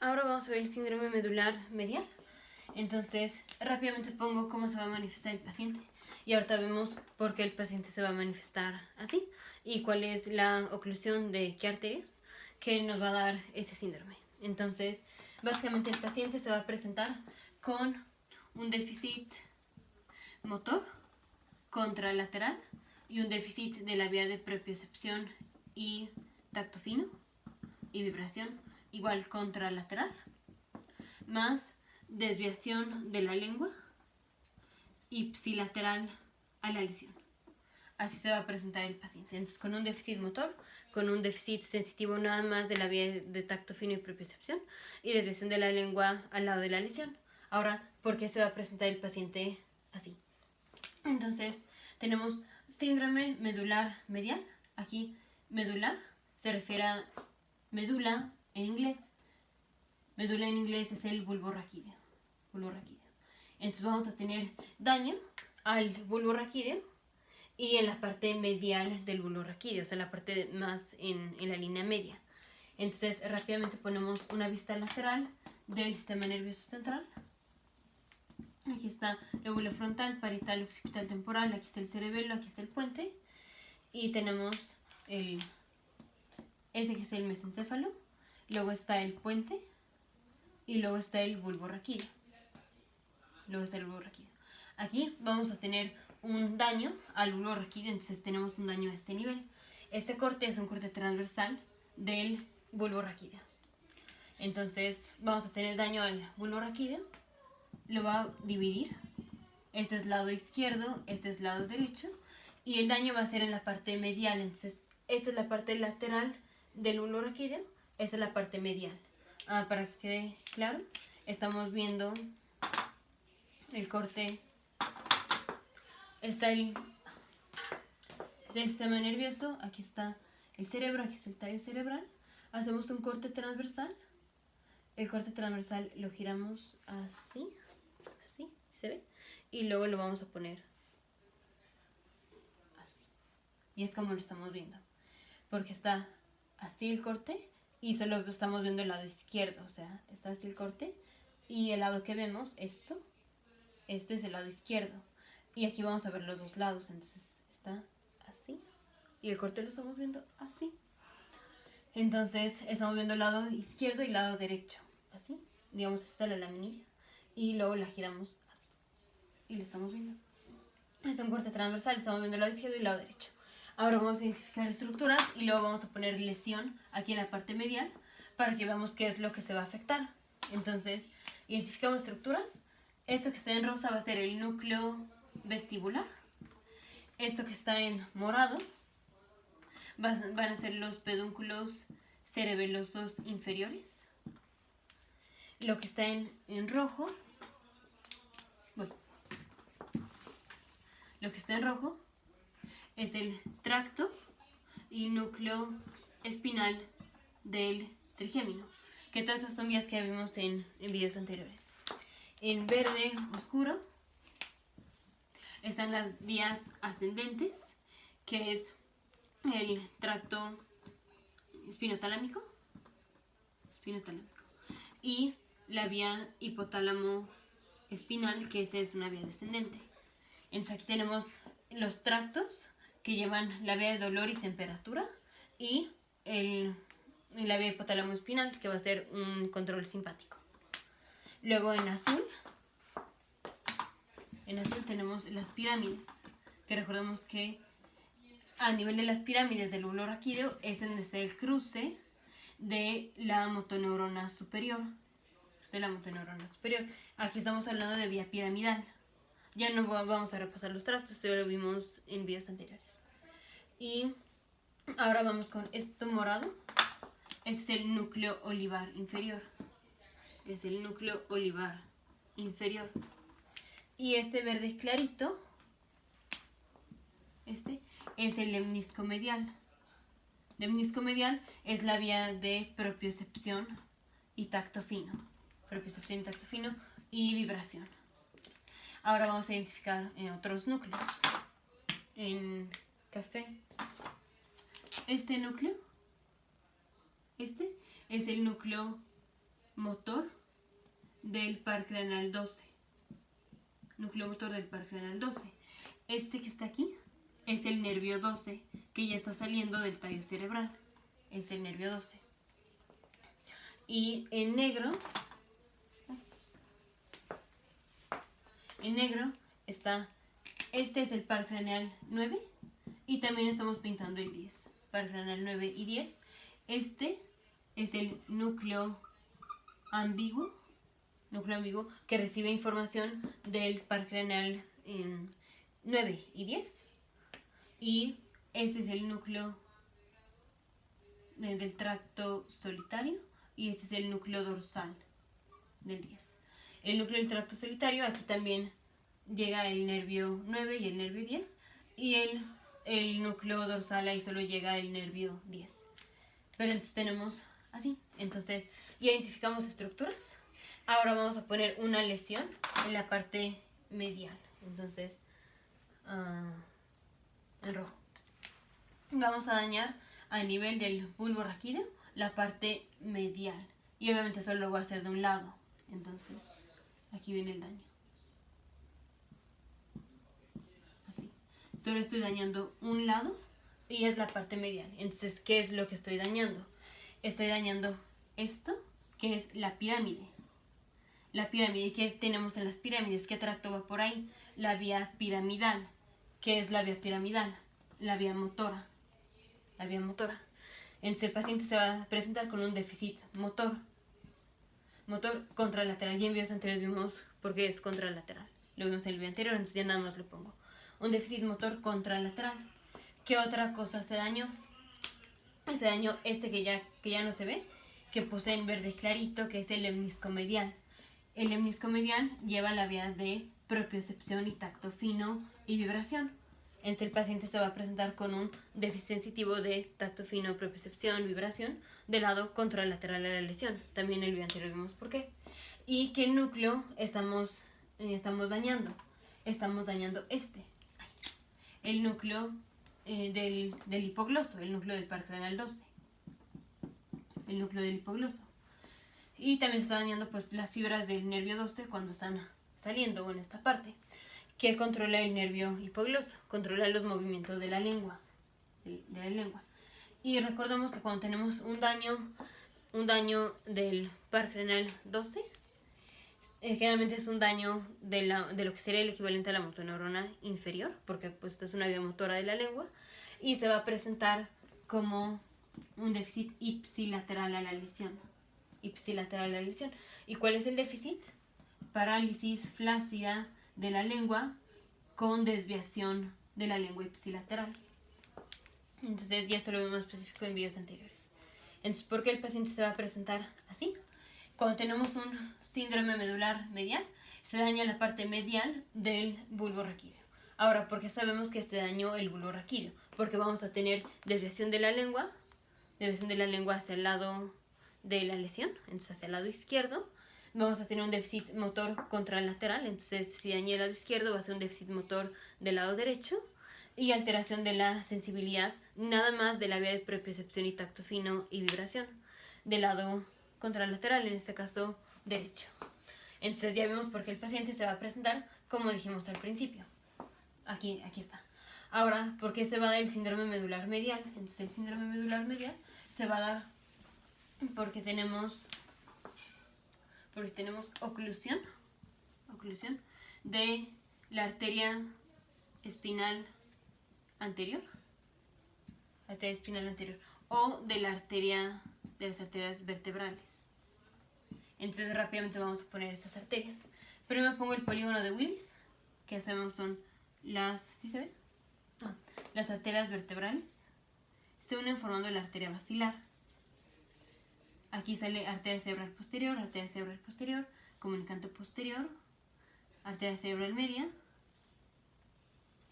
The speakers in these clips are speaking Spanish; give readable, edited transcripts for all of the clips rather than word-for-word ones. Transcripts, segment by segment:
Ahora vamos a ver el síndrome medular medial. Entonces, rápidamente pongo cómo se va a manifestar el paciente. Y ahorita vemos por qué el paciente se va a manifestar así y cuál es la oclusión de qué arterias que nos va a dar este síndrome. Entonces, básicamente el paciente se va a presentar con un déficit motor contralateral y un déficit de la vía de propiocepción y tacto fino y vibración igual contralateral, más desviación de la lengua ipsilateral a la lesión. Así se va a presentar el paciente. Entonces, con un déficit motor, con un déficit sensitivo nada más de la vía de tacto fino y propiocepción y desviación de la lengua al lado de la lesión. Ahora, ¿por qué se va a presentar el paciente así? Entonces, tenemos síndrome medular medial. Aquí, medular se refiere a medula en inglés. Medula en inglés es el bulbo raquídeo. Entonces vamos a tener daño al bulbo raquídeo y en la parte medial del bulbo raquídeo, o sea, la parte más en la línea media. Entonces rápidamente ponemos una vista lateral del sistema nervioso central. Aquí está lóbulo frontal, parietal, occipital, temporal, aquí está el cerebelo, aquí está el puente. Y tenemos ese que es el mesencéfalo, luego está el puente y luego está el bulbo raquídeo. Aquí vamos a tener un daño al bulbo raquídeo, entonces tenemos un daño a este nivel. Este corte es un corte transversal del bulbo raquídeo. Entonces vamos a tener daño al bulbo raquídeo, lo va a dividir. Este es lado izquierdo, este es lado derecho, y el daño va a ser en la parte medial. Entonces, esta es la parte lateral del bulbo raquídeo, esta es la parte medial. Para que quede claro, estamos viendo el corte. Está el sistema nervioso, aquí está el cerebro, aquí está el tallo cerebral. Hacemos un corte transversal. El corte transversal lo giramos así, ¿se ve? Y luego lo vamos a poner así. Y es como lo estamos viendo, porque está así el corte y solo estamos viendo el lado izquierdo, o sea, está así el corte y el lado que vemos, este es el lado izquierdo. Y aquí vamos a ver los dos lados, entonces está así y el corte lo estamos viendo así. Entonces estamos viendo el lado izquierdo y el lado derecho, así. Digamos, esta es la laminilla y luego la giramos así y lo estamos viendo. Es un corte transversal, estamos viendo el lado izquierdo y el lado derecho. Ahora vamos a identificar estructuras y luego vamos a poner lesión aquí en la parte medial para que veamos qué es lo que se va a afectar. Entonces, identificamos estructuras. Esto que está en rosa va a ser el núcleo vestibular. Esto que está en morado van a ser los pedúnculos cerebelosos inferiores. Lo que está en rojo, lo que está en rojo es el tracto y núcleo espinal del trigémino, que todas esas son vías que vimos en videos anteriores. En verde oscuro están las vías ascendentes, que es el tracto espinotalámico y la vía hipotálamo espinal, que esa es una vía descendente. Entonces aquí tenemos los tractos que llevan la vía de dolor y temperatura y la vía hipotálamo espinal, que va a ser un control simpático. Luego en azul tenemos las pirámides, que recordemos que a nivel de las pirámides del bulbo raquídeo es donde está el cruce de la motoneurona superior. Aquí estamos hablando de vía piramidal. Ya no vamos a repasar los tractos, esto ya lo vimos en videos anteriores. Y ahora vamos con esto morado. Este es el núcleo olivar inferior. Y este verde clarito, este es el lemnisco medial. Lemnisco medial es la vía de propiocepción y tacto fino. Y vibración. Ahora vamos a identificar otros núcleos. En café, este núcleo, este es el núcleo motor del par craneal 12. Núcleo motor del par craneal 12. Este que está aquí es el nervio 12, que ya está saliendo del tallo cerebral. Es el nervio 12. Y en negro está, este es el par craneal 9 y también estamos pintando el 10. Par craneal 9 y 10. Este es el núcleo ambiguo que recibe información del par craneal 9 y 10. Y este es el núcleo del tracto solitario y este es el núcleo dorsal del 10. El núcleo del tracto solitario, aquí también llega el nervio 9 y el nervio 10, y el núcleo dorsal ahí solo llega el nervio 10. Pero entonces tenemos así. Entonces ya identificamos estructuras. Ahora vamos a poner una lesión en la parte medial. Entonces, en rojo. Vamos a dañar a nivel del bulbo raquídeo la parte medial. Y obviamente solo lo voy a hacer de un lado. Entonces, aquí viene el daño. Así. Solo estoy dañando un lado y es la parte medial. Entonces, ¿qué es lo que estoy dañando? Estoy dañando esto, que es la pirámide. La pirámide, ¿qué tenemos en las pirámides? ¿Qué tracto va por ahí? La vía piramidal. ¿Qué es la vía piramidal? La vía motora. La vía motora. Entonces el paciente se va a presentar con un déficit motor. Motor contralateral. Ya en videos anteriores vimos por qué es contralateral. Lo vimos en el video anterior, entonces ya nada más lo pongo. Un déficit motor contralateral. ¿Qué otra cosa se dañó? Se dañó este que ya no se ve, que puse en verde clarito, que es el lemnisco medial. El lemnisco medial lleva la vía de propiocepción y tacto fino y vibración. Entonces el paciente se va a presentar con un déficit sensitivo de tacto fino, propiocepción, vibración, del lado contralateral a la lesión. También en el video anterior vimos por qué. ¿Y qué núcleo estamos dañando? Estamos dañando el núcleo del hipogloso, el núcleo del par craneal 12. El núcleo del hipogloso. Y también se está dañando pues las fibras del nervio 12 cuando están saliendo en esta parte, que controla el nervio hipogloso, controla los movimientos de la lengua, Y recordemos que cuando tenemos un daño del par craneal 12, generalmente es un daño de lo que sería el equivalente a la motoneurona inferior, porque pues esta es una vía motora de la lengua, y se va a presentar como un déficit ipsilateral a la lesión. ¿Y cuál es el déficit? Parálisis flácida de la lengua con desviación de la lengua ipsilateral. Entonces ya esto lo vimos específico en videos anteriores. Entonces, ¿por qué el paciente se va a presentar así? Cuando tenemos un síndrome medular medial, se daña la parte medial del bulbo raquídeo. Ahora, ¿por qué sabemos que se dañó el bulbo raquídeo? Porque vamos a tener desviación de la lengua hacia el lado de la lesión, entonces hacia el lado izquierdo. Vamos a tener un déficit motor contralateral, entonces si dañé el lado izquierdo va a ser un déficit motor del lado derecho, y alteración de la sensibilidad, nada más de la vía de propiocepción y tacto fino y vibración, del lado contralateral, en este caso derecho. Entonces ya vemos por qué el paciente se va a presentar como dijimos al principio. Aquí está. Ahora, ¿por qué se va a dar el síndrome medular medial? Entonces el síndrome medular medial se va a dar porque tenemos oclusión de la arteria espinal anterior, o de las arterias vertebrales. Entonces rápidamente vamos a poner estas arterias. Primero pongo el polígono de Willis, que hacemos son ¿sí se ven? Las arterias vertebrales se unen formando la arteria basilar. Aquí sale arteria cerebral posterior, comunicante posterior, arteria cerebral media,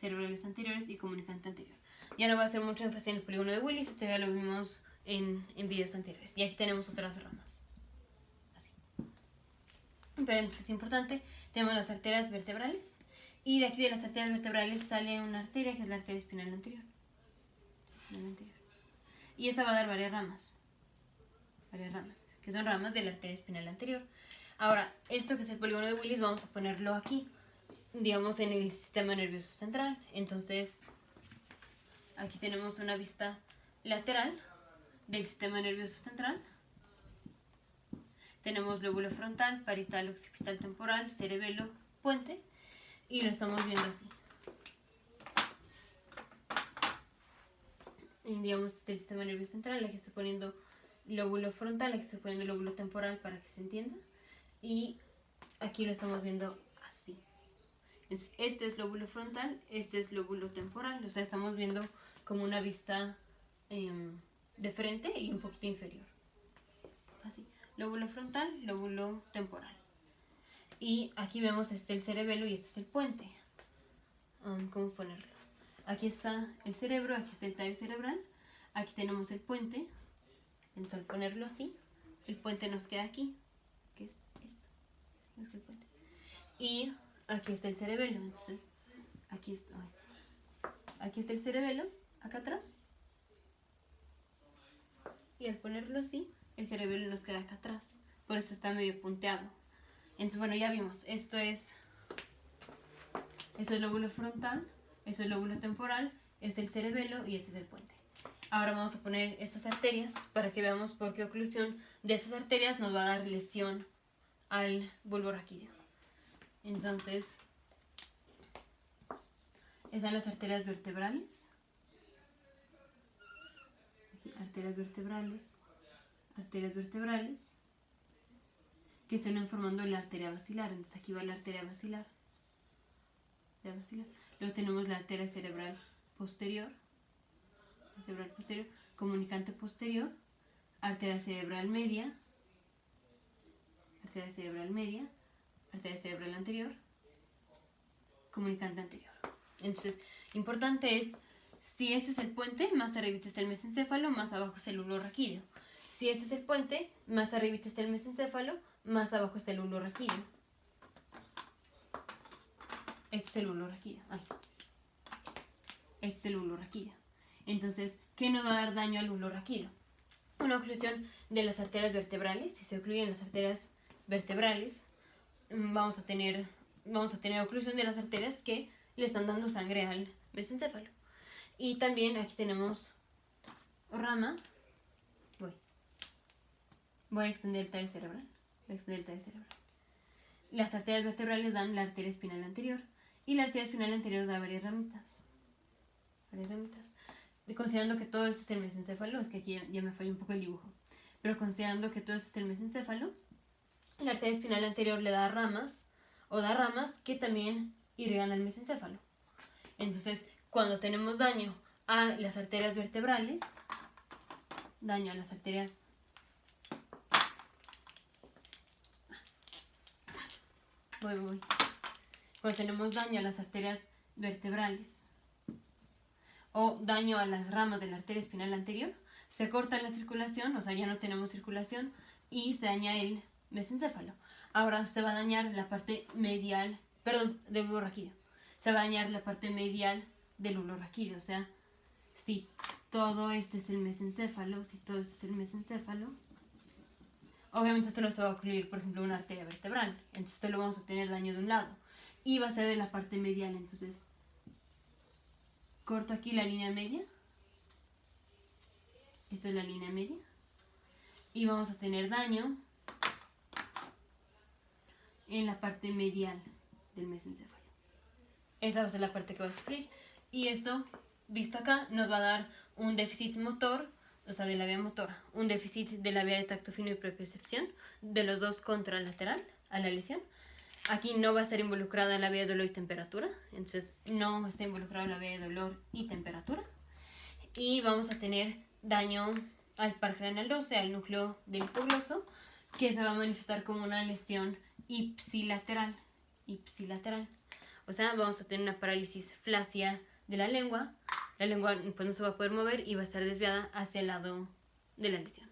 cerebrales anteriores y comunicante anterior. Ya no voy a hacer mucho énfasis en el polígono de Willis, esto ya lo vimos en videos anteriores. Y aquí tenemos otras ramas. Así. Pero entonces es importante, tenemos las arterias vertebrales, y de aquí de las arterias vertebrales sale una arteria que es la arteria espinal anterior. Y esta va a dar varias ramas. que son ramas de la arteria espinal anterior. Ahora, esto que es el polígono de Willis vamos a ponerlo aquí, digamos en el sistema nervioso central. Entonces, aquí tenemos una vista lateral del sistema nervioso central. Tenemos lóbulo frontal, parietal, occipital, temporal, cerebelo, puente, y lo estamos viendo así. Digamos, este es el sistema nervioso central, aquí estoy poniendo lóbulo frontal, aquí estoy poniendo lóbulo temporal para que se entienda, y aquí lo estamos viendo así. Entonces, este es lóbulo frontal, este es lóbulo temporal, o sea, estamos viendo como una vista de frente y un poquito inferior. Así, lóbulo frontal, lóbulo temporal. Y aquí vemos el cerebelo y este es el puente. ¿Cómo ponerlo? Aquí está el cerebro, aquí está el tallo cerebral, aquí tenemos el puente. Entonces al ponerlo así, el puente nos queda aquí, que es esto, no es el puente. Y aquí está el cerebelo, entonces aquí está el cerebelo, acá atrás. Y al ponerlo así, el cerebelo nos queda acá atrás, por eso está medio punteado. Entonces bueno, ya vimos, esto es lóbulo frontal, eso es lóbulo temporal, este es el cerebelo y este es el puente. Ahora vamos a poner estas arterias para que veamos por qué oclusión de estas arterias nos va a dar lesión al bulbo raquídeo. Entonces, están las arterias vertebrales. Aquí, arterias vertebrales, que están formando la arteria basilar. Entonces aquí va la arteria basilar. Luego tenemos la arteria cerebral posterior, comunicante posterior, arteria cerebral media, arteria cerebral anterior, comunicante anterior. Entonces, importante es, si este es el puente, más arriba está el mesencéfalo, más abajo está el bulbo raquídeo. Si este es el puente, más arriba está el mesencéfalo, más abajo está el bulbo raquídeo. Este es el bulbo raquídeo. Este es el bulbo raquídeo. Entonces, ¿qué nos va a dar daño al bulbo raquídeo? Una oclusión de las arterias vertebrales. Si se ocluyen las arterias vertebrales, vamos a tener oclusión de las arterias que le están dando sangre al mesencéfalo. Y también aquí tenemos rama. Voy a extender el tallo cerebral. Las arterias vertebrales dan la arteria espinal anterior. Y la arteria espinal anterior da varias ramitas. Considerando que todo esto es el mesencéfalo, es que aquí ya me falla un poco el dibujo, pero considerando que todo esto es el mesencéfalo, la arteria espinal anterior le da ramas, que también irrigan al mesencéfalo. Entonces, cuando tenemos daño a las arterias vertebrales, Cuando tenemos daño a las arterias vertebrales o daño a las ramas de la arteria espinal anterior, se corta la circulación, o sea, ya no tenemos circulación y se daña el mesencéfalo. Ahora se va a dañar la parte medial, del bulbo raquídeo. Se va a dañar la parte medial del bulbo raquídeo, o sea, si todo este es el mesencéfalo, obviamente esto lo se va a ocluir, por ejemplo, una arteria vertebral, entonces esto lo vamos a tener daño de un lado y va a ser de la parte medial. Entonces corto aquí la línea media, esta es la línea media, y vamos a tener daño en la parte medial del mesencéfalo. Esa va a ser la parte que va a sufrir, y esto, visto acá, nos va a dar un déficit motor, o sea, de la vía motora, un déficit de la vía de tacto fino y propiocepción, de los dos contralateral a la lesión. Aquí no va a estar involucrada la vía de dolor y temperatura, entonces no está involucrada la vía de dolor y temperatura. Y vamos a tener daño al par craneal 12, al núcleo del hipogloso, que se va a manifestar como una lesión ipsilateral. O sea, vamos a tener una parálisis flácida de la lengua pues no se va a poder mover y va a estar desviada hacia el lado de la lesión.